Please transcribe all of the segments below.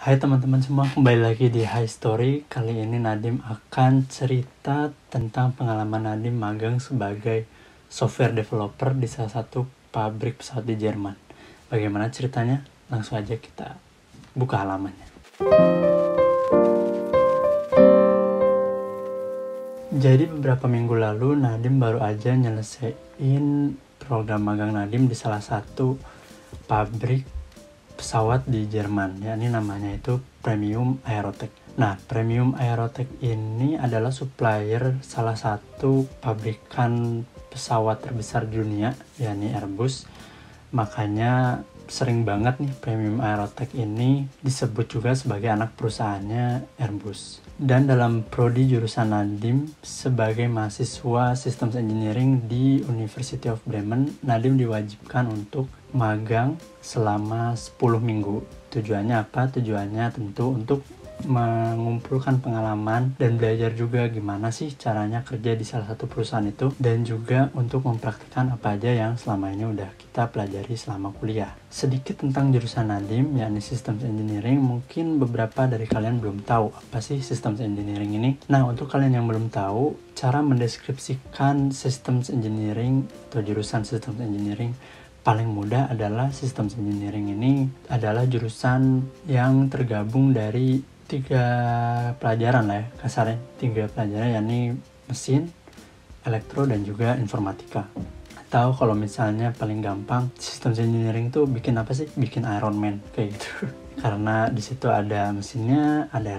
Hai teman-teman semua, kembali lagi di High Story. Kali ini Nadim akan cerita tentang pengalaman Nadim magang sebagai software developer di salah satu pabrik pesawat di Jerman. Bagaimana ceritanya? Langsung aja kita buka halamannya. Jadi beberapa minggu lalu Nadim baru aja nyelesain program magang Nadim di salah satu pabrik pesawat di Jerman, yakni namanya itu Premium Aerotech. Nah, Premium Aerotech ini adalah supplier salah satu pabrikan pesawat terbesar di dunia, yakni Airbus. Makanya sering banget nih Premium Aerotech ini disebut juga sebagai anak perusahaannya Airbus. Dan dalam prodi jurusan Nadim sebagai mahasiswa Systems Engineering di University of Bremen, Nadim diwajibkan untuk magang selama 10 minggu. Tujuannya apa? Tujuannya tentu untuk mengumpulkan pengalaman dan belajar juga gimana sih caranya kerja di salah satu perusahaan itu, dan juga untuk mempraktikkan apa aja yang selama ini udah kita pelajari selama kuliah. Sedikit tentang jurusan Nadim, yakni Systems Engineering. Mungkin beberapa dari kalian belum tahu apa sih Systems Engineering ini. Nah, untuk kalian yang belum tahu, cara mendeskripsikan Systems Engineering atau jurusan Systems Engineering paling mudah adalah Systems Engineering ini adalah jurusan yang tergabung dari 3 pelajaran lah ya, kasarnya 3 pelajaran, yakni mesin, elektro, dan juga informatika. Atau kalau misalnya paling gampang, Systems Engineering tuh bikin apa sih? Bikin Iron Man kayak gitu. Karena di situ ada mesinnya, ada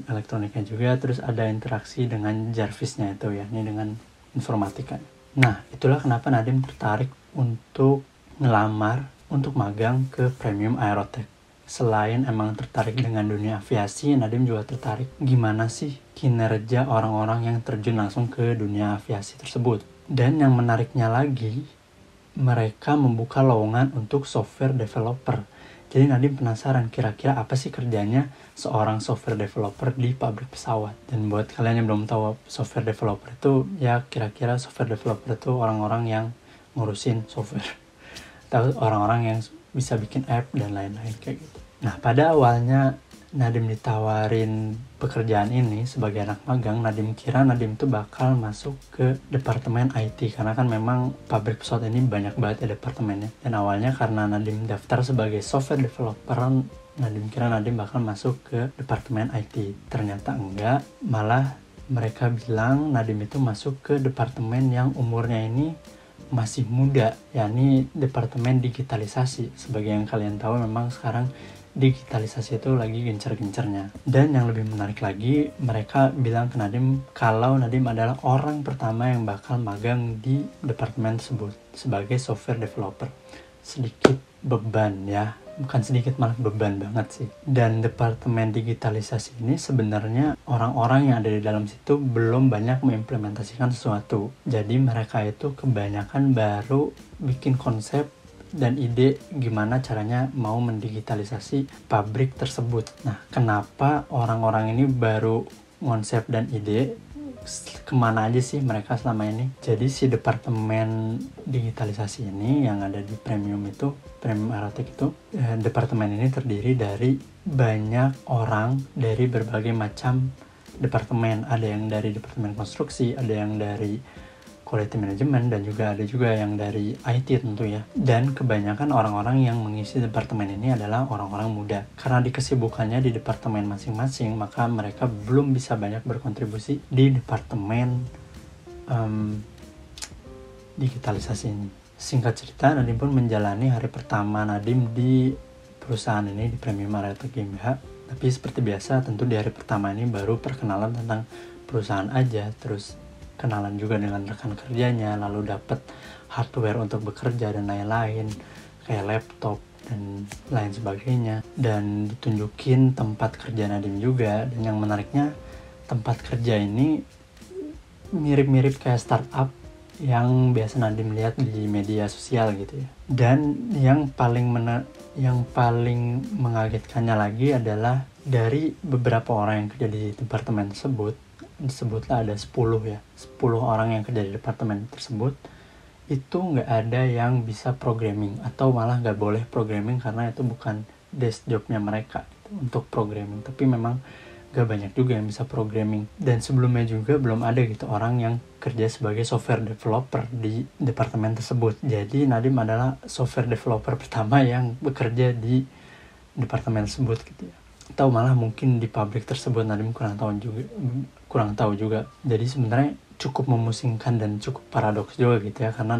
elektroniknya juga, terus ada interaksi dengan Jarvisnya itu, yakni dengan informatika. Nah, itulah kenapa Nadim tertarik untuk ngelamar untuk magang ke Premium Aerotech. Selain emang tertarik dengan dunia aviasi, Nadim juga tertarik gimana sih kinerja orang-orang yang terjun langsung ke dunia aviasi tersebut. Dan yang menariknya lagi, mereka membuka lowongan untuk software developer. Jadi Nadim penasaran kira-kira apa sih kerjanya seorang software developer di pabrik pesawat. Dan buat kalian yang belum tahu software developer itu, ya kira-kira software developer itu orang-orang yang ngurusin software atau orang-orang yang bisa bikin app dan lain-lain kayak gitu. Nah, pada awalnya Nadim ditawarin pekerjaan ini sebagai anak magang, Nadim kira Nadim tuh bakal masuk ke departemen IT, karena kan memang pabrik pesawat ini banyak banget ya departemennya. Dan awalnya karena Nadim daftar sebagai software developer, Nadim kira Nadim bakal masuk ke departemen IT. Ternyata enggak, malah mereka bilang Nadim itu masuk ke departemen yang umurnya ini masih muda, yakni departemen digitalisasi. Sebagai yang kalian tahu, memang sekarang digitalisasi itu lagi gencar-gencarnya. Dan yang lebih menarik lagi, mereka bilang ke Nadim kalau Nadim adalah orang pertama yang bakal magang di departemen tersebut sebagai software developer. Sedikit beban ya, bukan sedikit, malah beban banget sih. Dan departemen digitalisasi ini sebenarnya orang-orang yang ada di dalam situ belum banyak mengimplementasikan sesuatu. Jadi mereka itu kebanyakan baru bikin konsep dan ide gimana caranya mau mendigitalisasi pabrik tersebut. Nah, kenapa orang-orang ini baru konsep dan ide? Kemana aja sih mereka selama ini? Jadi si departemen digitalisasi ini yang ada di Premium Aerotech itu, departemen ini terdiri dari banyak orang dari berbagai macam departemen. Ada yang dari departemen konstruksi, ada yang dari quality management, dan juga ada yang dari IT tentu ya. Dan kebanyakan orang-orang yang mengisi departemen ini adalah orang-orang muda. Karena dikesibukannya di departemen masing-masing, maka mereka belum bisa banyak berkontribusi di departemen digitalisasi ini. Singkat cerita, Nadim pun menjalani hari pertama Nadim di perusahaan ini, di Premium Aerotech GmbH. Tapi seperti biasa, tentu di hari pertama ini baru perkenalan tentang perusahaan aja, terus kenalan juga dengan rekan kerjanya, lalu dapat hardware untuk bekerja dan lain-lain, kayak laptop dan lain sebagainya. Dan ditunjukin tempat kerja Nadim juga. Dan yang menariknya, tempat kerja ini mirip-mirip kayak startup yang biasa Nadim lihat di media sosial gitu ya. Dan yang paling mengagetkannya lagi adalah dari beberapa orang yang kerja di departemen tersebut, disebutlah ada 10 orang yang kerja di departemen tersebut, itu nggak ada yang bisa programming, atau malah nggak boleh programming karena itu bukan desk jobnya mereka. gitu, untuk programming. Tapi memang gak banyak juga yang bisa programming, dan sebelumnya juga belum ada gitu orang yang kerja sebagai software developer di departemen tersebut. Jadi Nadim adalah software developer pertama yang bekerja di departemen tersebut gitu ya, atau malah mungkin di pabrik tersebut. Nadim kurang tahu juga. Jadi sebenarnya cukup memusingkan dan cukup paradoks juga gitu ya, karena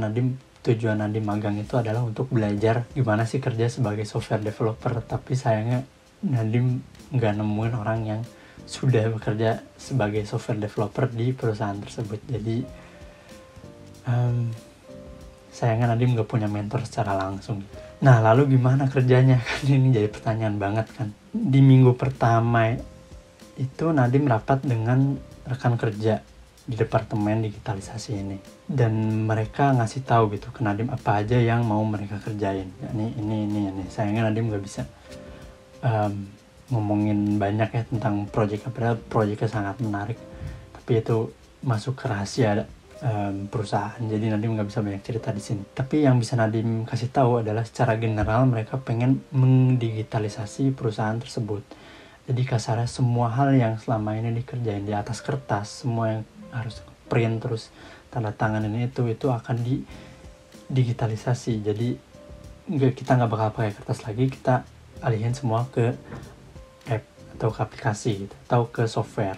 tujuan Nadim magang itu adalah untuk belajar gimana sih kerja sebagai software developer, tapi sayangnya Nadim nggak nemuin orang yang sudah bekerja sebagai software developer di perusahaan tersebut. Jadi sayangnya Nadim nggak punya mentor secara langsung. Nah, lalu gimana kerjanya? Kan ini jadi pertanyaan banget kan. Di minggu pertama itu Nadim rapat dengan rekan kerja di departemen digitalisasi ini, dan mereka ngasih tahu gitu ke Nadim apa aja yang mau mereka kerjain. Ini. Sayangnya Nadim nggak bisa ngomongin banyak ya tentang proyek, padahal proyeknya sangat menarik, tapi itu masuk ke rahasia perusahaan, jadi Nadim nggak bisa banyak cerita di sini. Tapi yang bisa Nadim kasih tahu adalah secara general mereka pengen mendigitalisasi perusahaan tersebut. Jadi kasarnya semua hal yang selama ini dikerjain di atas kertas, semua yang harus print terus tanda tangan ini itu akan digitalisasi. Jadi kita nggak bakal pakai kertas lagi, kita alihin semua ke app atau ke aplikasi gitu, atau ke software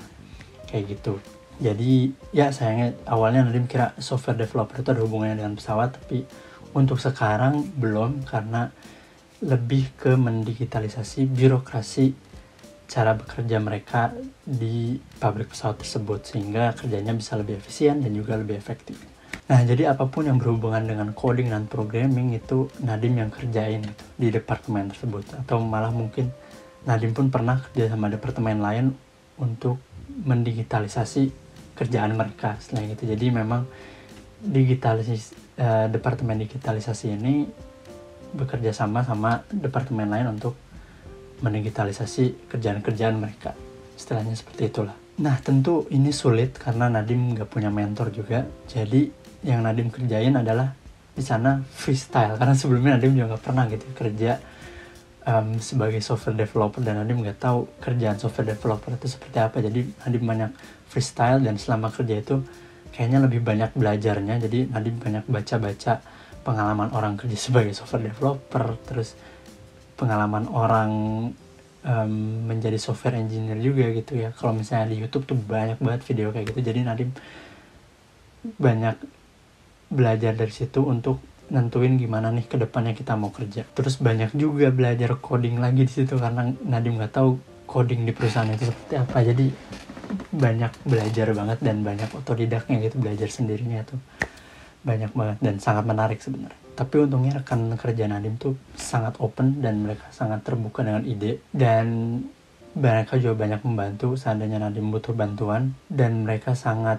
kayak gitu. Jadi ya sayangnya awalnya Nadim kira software developer itu ada hubungannya dengan pesawat, tapi untuk sekarang belum, karena lebih ke mendigitalisasi birokrasi cara bekerja mereka di pabrik pesawat tersebut, sehingga kerjanya bisa lebih efisien dan juga lebih efektif. Nah, jadi apapun yang berhubungan dengan coding dan programming itu Nadim yang kerjain gitu, di departemen tersebut. Atau malah mungkin Nadim pun pernah kerja sama departemen lain untuk mendigitalisasi kerjaan mereka selain itu. Jadi memang departemen digitalisasi ini bekerja sama departemen lain untuk mendigitalisasi kerjaan-kerjaan mereka. Istilahnya seperti itulah. Nah, tentu ini sulit karena Nadim gak punya mentor juga. Jadi yang Nadim kerjain adalah di sana freestyle, karena sebelumnya Nadim juga gak pernah gitu kerja sebagai software developer, dan Nadim nggak tahu kerjaan software developer itu seperti apa. Jadi Nadim banyak freestyle, dan selama kerja itu kayaknya lebih banyak belajarnya. Jadi Nadim banyak baca-baca pengalaman orang kerja sebagai software developer, terus pengalaman orang menjadi software engineer juga gitu ya. Kalau misalnya di YouTube tuh banyak banget video kayak gitu. Jadi Nadim banyak belajar dari situ untuk nentuin gimana nih ke depannya kita mau kerja. Terus banyak juga belajar coding lagi di situ, karena Nadim nggak tahu coding di perusahaan itu seperti apa. Jadi banyak belajar banget dan banyak otodidaknya gitu, belajar sendirinya tuh banyak banget dan sangat menarik sebenarnya. Tapi untungnya rekan kerja Nadim tuh sangat open dan mereka sangat terbuka dengan ide, dan mereka juga banyak membantu seandainya Nadim butuh bantuan, dan mereka sangat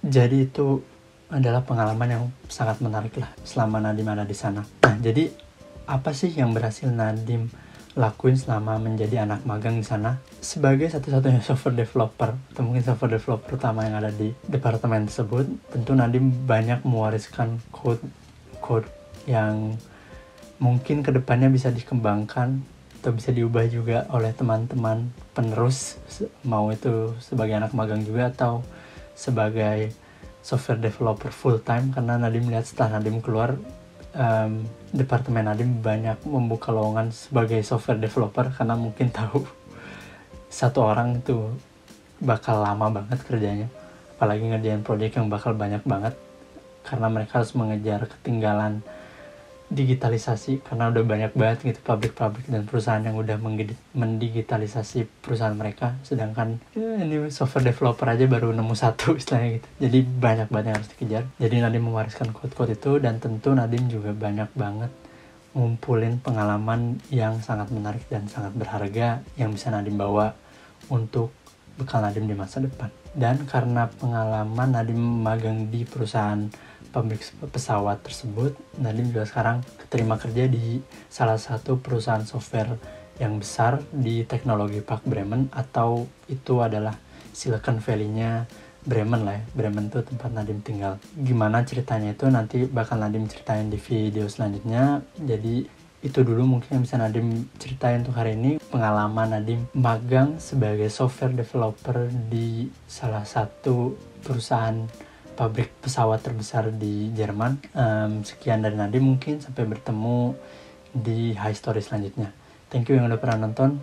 jadi itu adalah pengalaman yang sangat menarik lah selama Nadim ada di sana. Nah, jadi apa sih yang berhasil Nadim lakuin selama menjadi anak magang di sana? Sebagai satu-satunya software developer, atau mungkin software developer utama yang ada di departemen tersebut, tentu Nadim banyak mewariskan code yang mungkin kedepannya bisa dikembangkan atau bisa diubah juga oleh teman-teman penerus, mau itu sebagai anak magang juga atau sebagai software developer full time. Karena Nadim lihat setelah Nadim keluar, departemen Nadim banyak membuka lowongan sebagai software developer, karena mungkin tahu satu orang itu bakal lama banget kerjanya, apalagi ngerjain proyek yang bakal banyak banget, karena mereka harus mengejar ketinggalan digitalisasi, karena udah banyak banget gitu pabrik-pabrik dan perusahaan yang udah mendigitalisasi perusahaan mereka, sedangkan ini software developer aja baru nemu satu istilahnya gitu. Jadi banyak banget yang harus dikejar. Jadi Nadim mewariskan code-code itu, dan tentu Nadim juga banyak banget ngumpulin pengalaman yang sangat menarik dan sangat berharga yang bisa Nadim bawa untuk bekal Nadim di masa depan. Dan karena pengalaman Nadim magang di perusahaan pabrik pesawat tersebut, Nadim juga sekarang keterima kerja di salah satu perusahaan software yang besar di teknologi Park Bremen, atau itu adalah Silicon Valley-nya Bremen lah ya. Bremen itu tempat Nadim tinggal. Gimana ceritanya itu nanti bakal Nadim ceritain di video selanjutnya. Jadi Itu dulu mungkin yang bisa Nadim ceritain untuk hari ini, pengalaman Nadim magang sebagai software developer di salah satu perusahaan pabrik pesawat terbesar di Jerman. Sekian dari Nadim, mungkin sampai bertemu di High Story selanjutnya. Thank you yang udah pernah nonton.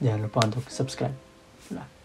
Jangan lupa untuk subscribe. Nah.